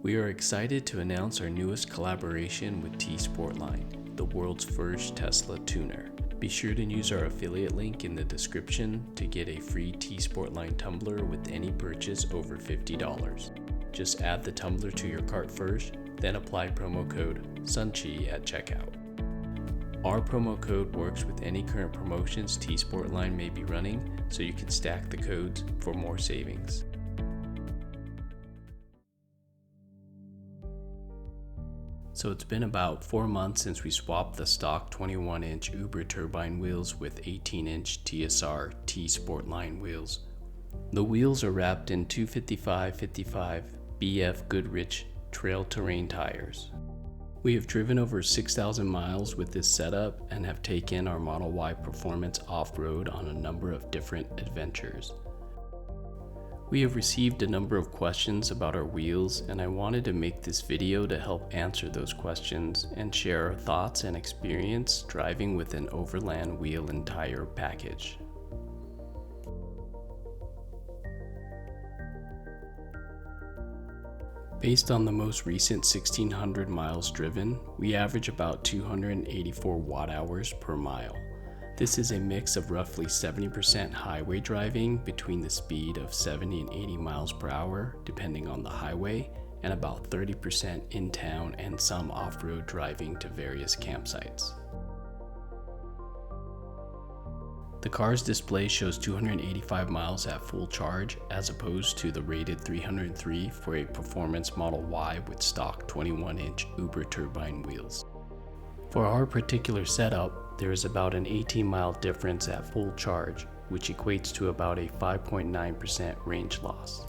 We are excited to announce our newest collaboration with T-Sportline, the world's first Tesla tuner. Be sure to use our affiliate link in the description to get a free T-Sportline tumbler with any purchase over $50. Just add the tumbler to your cart first, then apply promo code Sunchi at checkout. Our promo code works with any current promotions T-Sportline may be running, so you can stack the codes for more savings. So it's been about 4 months since we swapped the stock 21-inch Uber turbine wheels with 18-inch TSR T-Sportline wheels. The wheels are wrapped in 255/55 BF Goodrich trail terrain tires. We have driven over 6,000 miles with this setup and have taken our Model Y performance off-road on a number of different adventures. We have received a number of questions about our wheels, and I wanted to make this video to help answer those questions and share our thoughts and experience driving with an Overland wheel and tire package. Based on the most recent 1,600 miles driven, we average about 284 watt-hours per mile. This is a mix of roughly 70% highway driving between the speed of 70 and 80 miles per hour, depending on the highway, and about 30% in town and some off-road driving to various campsites. The car's display shows 285 miles at full charge as opposed to the rated 303 for a performance Model Y with stock 21-inch Uber turbine wheels. For our particular setup, there is about an 18-mile difference at full charge, which equates to about a 5.9% range loss.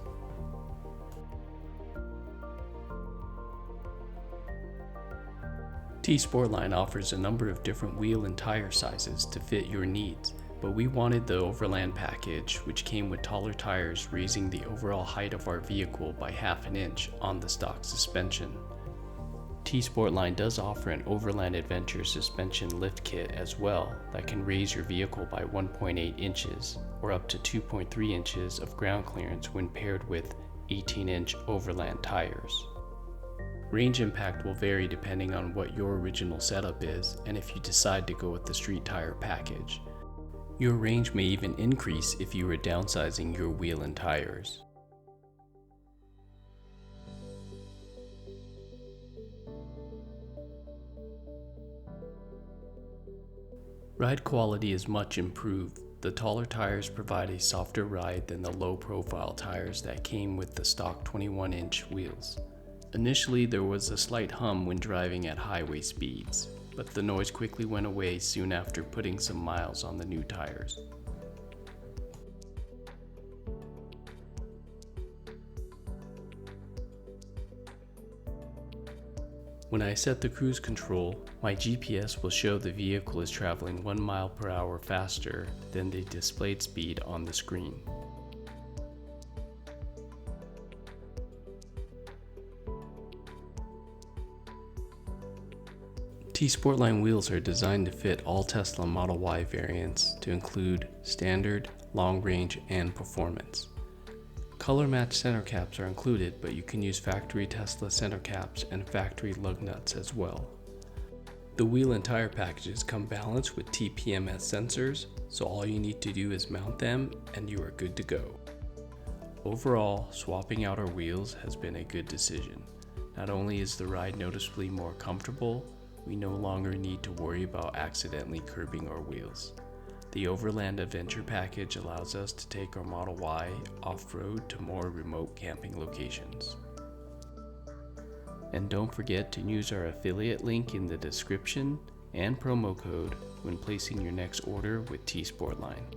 T-Sportline offers a number of different wheel and tire sizes to fit your needs, but we wanted the Overland package, which came with taller tires, raising the overall height of our vehicle by half an inch on the stock suspension. T-Sportline does offer an Overland Adventure suspension lift kit as well that can raise your vehicle by 1.8 inches or up to 2.3 inches of ground clearance when paired with 18-inch Overland tires. Range impact will vary depending on what your original setup is and if you decide to go with the street tire package. Your range may even increase if you are downsizing your wheel and tires. Ride quality is much improved. The taller tires provide a softer ride than the low-profile tires that came with the stock 21-inch wheels. Initially, there was a slight hum when driving at highway speeds, but the noise quickly went away soon after putting some miles on the new tires. When I set the cruise control, my GPS will show the vehicle is traveling 1 mile per hour faster than the displayed speed on the screen. T-Sportline wheels are designed to fit all Tesla Model Y variants to include standard, long range, and performance. Color match center caps are included, but you can use factory Tesla center caps and factory lug nuts as well. The wheel and tire packages come balanced with TPMS sensors, so all you need to do is mount them and you are good to go. Overall, swapping out our wheels has been a good decision. Not only is the ride noticeably more comfortable, we no longer need to worry about accidentally curbing our wheels. The Overland Adventure package allows us to take our Model Y off-road to more remote camping locations. And don't forget to use our affiliate link in the description and promo code when placing your next order with T-Sportline.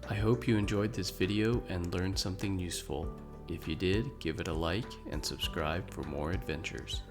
I hope you enjoyed this video and learned something useful. If you did, give it a like and subscribe for more adventures.